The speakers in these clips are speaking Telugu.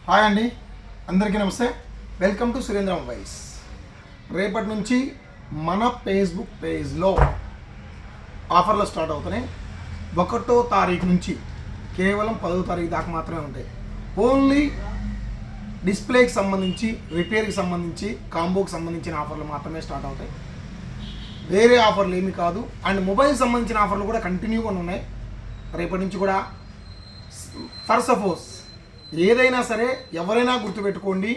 హాయ్ అండి, అందరికీ నమస్తే. Welcome to Surendra mobiles. రేపటి నుంచి మన ఫేస్బుక్ పేజ్లో ఆఫర్లు స్టార్ట్ అవుతున్నాయి. 1వ తారీఖు నుంచి కేవలం 10వ తారీఖు దాకా మాత్రమే ఉంటాయి. ఓన్లీ డిస్ప్లేకి సంబంధించి, రిపేర్కి సంబంధించి, కాంబోకి సంబంధించిన ఆఫర్లు మాత్రమే స్టార్ట్ అవుతాయి. వేరే ఆఫర్లు ఏమీ కాదు. అండ్ మొబైల్కి సంబంధించిన ఆఫర్లు కూడా కంటిన్యూగా ఉన్నాయి. రేపటి నుంచి కూడా ఫర్ సపోజ్ ఏదైనా సరే ఎవరైనా గుర్తుపెట్టుకోండి,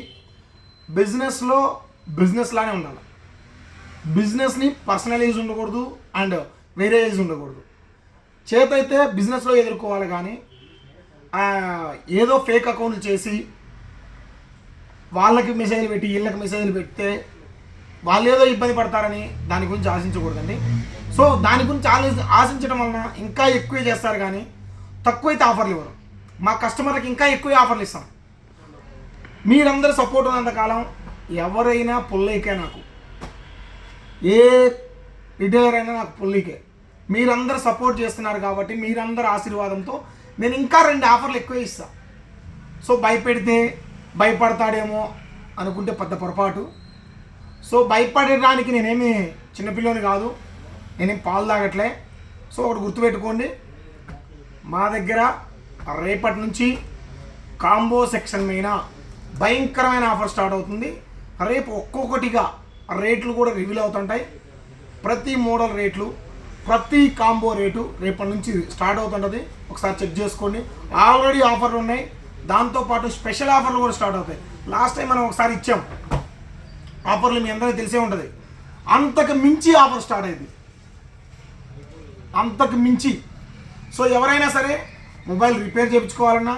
బిజినెస్లో బిజినెస్ లానే ఉండాలి. బిజినెస్ని పర్సనల్ ఏజ్ ఉండకూడదు అండ్ వేరే ఏజ్ ఉండకూడదు. చేతైతే బిజినెస్లో ఎదుర్కోవాలి, కానీ ఏదో ఫేక్ అకౌంట్లు చేసి వాళ్ళకి మెసేజ్లు పెట్టి వీళ్ళకి మెసేజ్లు పెడితే వాళ్ళు ఏదో ఇబ్బంది పడతారని దాని గురించి ఆశించకూడదండి. సో దాని గురించి ఆశించడం వలన ఇంకా ఎక్కువే చేస్తారు, కానీ తక్కువైతే ఆఫర్లు ఇవ్వరు. మా కస్టమర్లకు ఇంకా ఎక్కువ ఆఫర్లు ఇస్తాం. మీరందరూ సపోర్ట్ ఉన్నంతకాలం ఎవరైనా పుల్లైకే, నాకు ఏ రిటైలర్ అయినా నాకు పుల్లికే. మీరందరూ సపోర్ట్ చేస్తున్నారు కాబట్టి మీరందరూ ఆశీర్వాదంతో నేను ఇంకా 2 ఆఫర్లు ఎక్కువ ఇస్తాను. సో భయపెడితే భయపడతాడేమో అనుకుంటే పెద్ద పొరపాటు. సో భయపడడానికి నేనేమి చిన్నపిల్లని కాదు, నేనేం పాలు తాగట్లే. సో ఒకటి గుర్తుపెట్టుకోండి, మా దగ్గర రేపటి నుంచి కాంబో సెక్షన్ మీద భయంకరమైన ఆఫర్ స్టార్ట్ అవుతుంది. రేపు ఒక్కొక్కటిగా రేట్లు కూడా రివీల్ అవుతుంటాయి. ప్రతి మోడల్ రేట్లు, ప్రతి కాంబో రేటు రేపటి నుంచి స్టార్ట్ అవుతుంటుంది. ఒకసారి చెక్ చేసుకోండి. ఆల్రెడీ ఆఫర్లు ఉన్నాయి, దాంతోపాటు స్పెషల్ ఆఫర్లు కూడా స్టార్ట్ అవుతాయి. లాస్ట్ టైం మనం ఒకసారి ఇచ్చాం ఆఫర్లు, మీ అందరికీ తెలిసే ఉంటుంది. అంతకు మించి ఆఫర్ స్టార్ట్ అయింది, అంతకు మించి. సో ఎవరైనా సరే మొబైల్ రిపేర్ చేయించుకోవాలన్నా,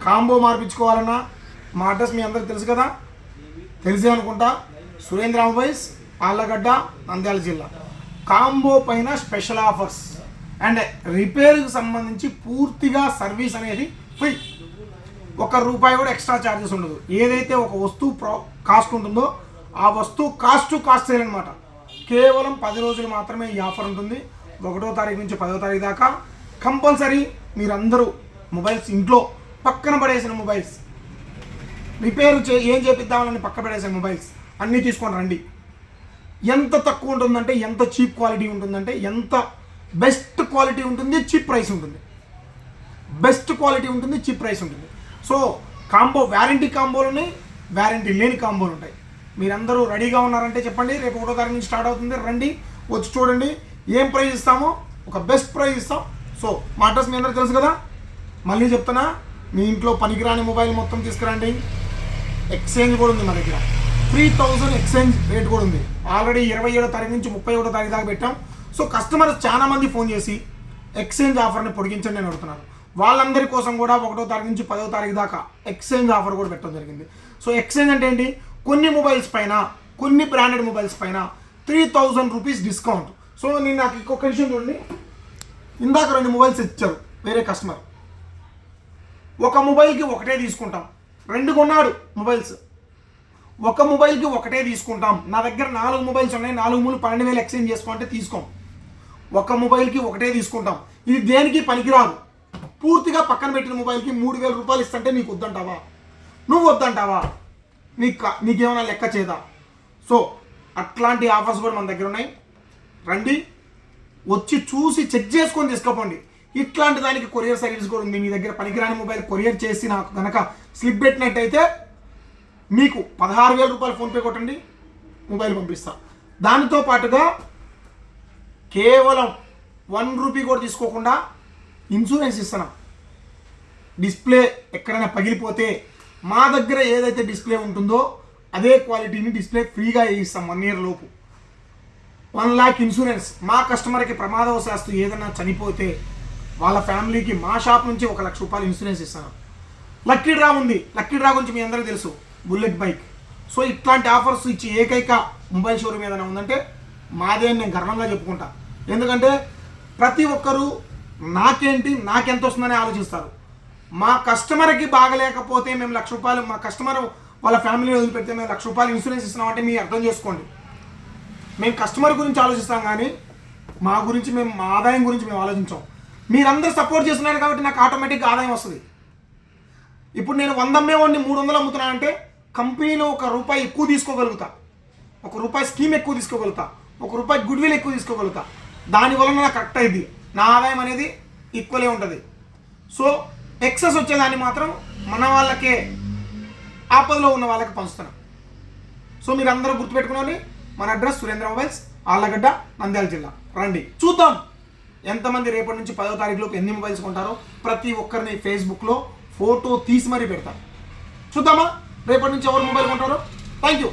కాంబో మార్పించుకోవాలన్నా, మా అడ్రస్ మీ అందరికి తెలుసు కదా, తెలిసే అనుకుంటా. సురేంద్ర మొబైల్స్, ఆళ్ళగడ్డ, నంద్యాల జిల్లా. కాంబో పైన స్పెషల్ ఆఫర్స్ అండ్ రిపేర్కి సంబంధించి పూర్తిగా సర్వీస్ అనేది ఫ్రీ. ₹1 కూడా ఎక్స్ట్రా ఛార్జెస్ ఉండదు. ఏదైతే ఒక వస్తువు కాస్ట్ ఉంటుందో ఆ వస్తువు కాస్ట్ సేల్ అనమాట. కేవలం 10 రోజులు మాత్రమే ఈ ఆఫర్ ఉంటుంది. 1వ తారీఖు నుంచి 10వ తారీఖు దాకా కంపల్సరీ మీరందరూ మొబైల్స్, ఇంట్లో పక్కన పడేసిన మొబైల్స్, రిపేర్ ఏం చేపిద్దామని పక్క పడేసిన మొబైల్స్ అన్నీ తీసుకొని రండి. ఎంత తక్కువ ఉంటుందంటే, ఎంత చీప్ క్వాలిటీ ఉంటుందంటే, ఎంత బెస్ట్ క్వాలిటీ ఉంటుంది, చీప్ ప్రైస్ ఉంటుంది. బెస్ట్ క్వాలిటీ ఉంటుంది, చీప్ ప్రైస్ ఉంటుంది. సో కాంబో, వ్యారంటీ కాంబోలు ఉన్నాయి, వ్యారంటీ లేని కాంబోలు ఉంటాయి. మీరందరూ రెడీగా ఉన్నారంటే చెప్పండి. రేపు 1వ తారీఖు నుంచి స్టార్ట్ అవుతుంది. రండి, వచ్చి చూడండి. ఏం ప్రైస్ ఇస్తామో ఒక బెస్ట్ ప్రైస్ ఇస్తాం. సో మా అడ్రస్ మీ అందరికీ తెలుసు కదా, మళ్ళీ చెప్తున్నా. మీ ఇంట్లో పనికిరాని మొబైల్ మొత్తం తీసుకురండి. ఎక్స్చేంజ్ కూడా ఉంది మా దగ్గర. 3000 ఎక్స్చేంజ్ రేట్ కూడా ఉంది. ఆల్రెడీ 27వ తారీఖు నుంచి 31వ తారీఖు దాకా పెట్టాం. సో కస్టమర్స్ చాలామంది ఫోన్ చేసి ఎక్స్చేంజ్ ఆఫర్ని పొడిగించండి అని అడుగుతున్నారు. వాళ్ళందరి కోసం కూడా 1వ తారీఖు నుంచి 10వ తారీఖు దాకా ఎక్స్చేంజ్ ఆఫర్ కూడా పెట్టడం జరిగింది. సో ఎక్స్చేంజ్ అంటే ఏంటి? కొన్ని మొబైల్స్ పైన, కొన్ని బ్రాండెడ్ మొబైల్స్ పైన ₹3000 డిస్కౌంట్. సో నేను నాకు ఇంకొక విషయం చూడండి. ఇందాక 2 మొబైల్స్ ఇచ్చారు వేరే కస్టమర్. ఒక మొబైల్కి ఒకటే తీసుకుంటాం. 2 కొన్నాడు మొబైల్స్, ఒక మొబైల్కి ఒకటే తీసుకుంటాం. నా దగ్గర 4 మొబైల్స్ ఉన్నాయి, 4 మూలు 12,000 ఎక్స్చేంజ్ చేసుకుంటే తీసుకోం. ఒక మొబైల్కి ఒకటే తీసుకుంటాం. ఇది దేనికి పనికిరాదు. పూర్తిగా పక్కన పెట్టిన మొబైల్కి ₹3,000 ఇస్తుంటే నీకు వద్దంటావా? నువ్వు వద్దంటావా? నీకేమైనా లెక్క చేదా? సో అట్లాంటి ఆఫర్స్ కూడా మన దగ్గర ఉన్నాయి. రండి, వచ్చి చూసి చెక్ చేసుకొని తీసుకోపోండి. ఇట్లాంటి దానికి కొరియర్ సర్వీస్ కూడా ఉంది. మీ దగ్గర పనికిరాని మొబైల్ కొరియర్ చేసి నాకు కనుక స్లిప్ పెట్టినట్టయితే మీకు ₹16,000 ఫోన్పే కొట్టండి, మొబైల్ పంపిస్తా. దానితో పాటుగా కేవలం ₹1 కూడా తీసుకోకుండా ఇన్సూరెన్స్ ఇస్తున్నాం. డిస్ప్లే ఎక్కడైనా పగిలిపోతే మా దగ్గర ఏదైతే డిస్ప్లే ఉంటుందో అదే క్వాలిటీని డిస్ప్లే ఫ్రీగా వేయిస్తాం. 1 ఇయర్ లోపు 1 lakh ఇన్సూరెన్స్. మా కస్టమర్కి ప్రమాదవశాత్తు ఏదైనా చనిపోతే వాళ్ళ ఫ్యామిలీకి మా షాప్ నుంచి ₹1,00,000 ఇన్సూరెన్స్ ఇస్తాను. లక్కీ డ్రా ఉంది. లక్కీ డ్రా గురించి మీ అందరికీ తెలుసు, బుల్లెట్ బైక్. సో ఇట్లాంటి ఆఫర్స్ ఇచ్చి ఏకైక మొబైల్ షోరూమ్ ఏదైనా ఉందంటే మాదే అని నేను గర్వంగా చెప్పుకుంటా. ఎందుకంటే ప్రతి ఒక్కరూ నాకెంత వస్తుందని ఆలోచిస్తారు. మా కస్టమర్కి బాగలేకపోతే మేము ₹1,00,000, మా కస్టమర్ వాళ్ళ ఫ్యామిలీని వదిలిపెడితే మేము ₹1,00,000 ఇన్సూరెన్స్ ఇస్తున్నామంటే మీరు అర్థం చేసుకోండి. మేము కస్టమర్ గురించి ఆలోచిస్తాం, కానీ మా ఆదాయం గురించి మేము ఆలోచించాం. మీరందరూ సపోర్ట్ చేస్తున్నారు కాబట్టి నాకు ఆటోమేటిక్గా ఆదాయం వస్తుంది. ఇప్పుడు నేను 100 అమ్మేవాడిని 300 అమ్ముతున్నా అంటే కంపెనీలో ₹1 ఎక్కువ తీసుకోగలుగుతా, ₹1 స్కీమ్ ఎక్కువ తీసుకోగలుగుతా, ₹1 గుడ్విల్ ఎక్కువ తీసుకోగలుగుతా. దానివల్ల నాకు కరెక్ట్ అయింది, నా ఆదాయం అనేది ఈక్వలే ఉంటుంది. సో ఎక్సెస్ వచ్చేదాన్ని మాత్రం మన వాళ్ళకే, ఆపదలో ఉన్న వాళ్ళకి పంచుతున్నాం. సో మీరు అందరూ గుర్తుపెట్టుకుని, మన అడ్రస్ సురేంద్ర మొబైల్స్, ఆళ్ళగడ్డ, నంద్యాల జిల్లా. రండి చూద్దాం ఎంతమంది రేపటి నుంచి 10వ తారీఖులోపు ఎన్ని మొబైల్స్ కొంటారో. ప్రతి ఒక్కరిని ఫేస్బుక్లో ఫోటో తీసి మరీ పెడతారు. చూద్దామా రేపటి నుంచి ఎవరు మొబైల్ కొంటారో. Thank you.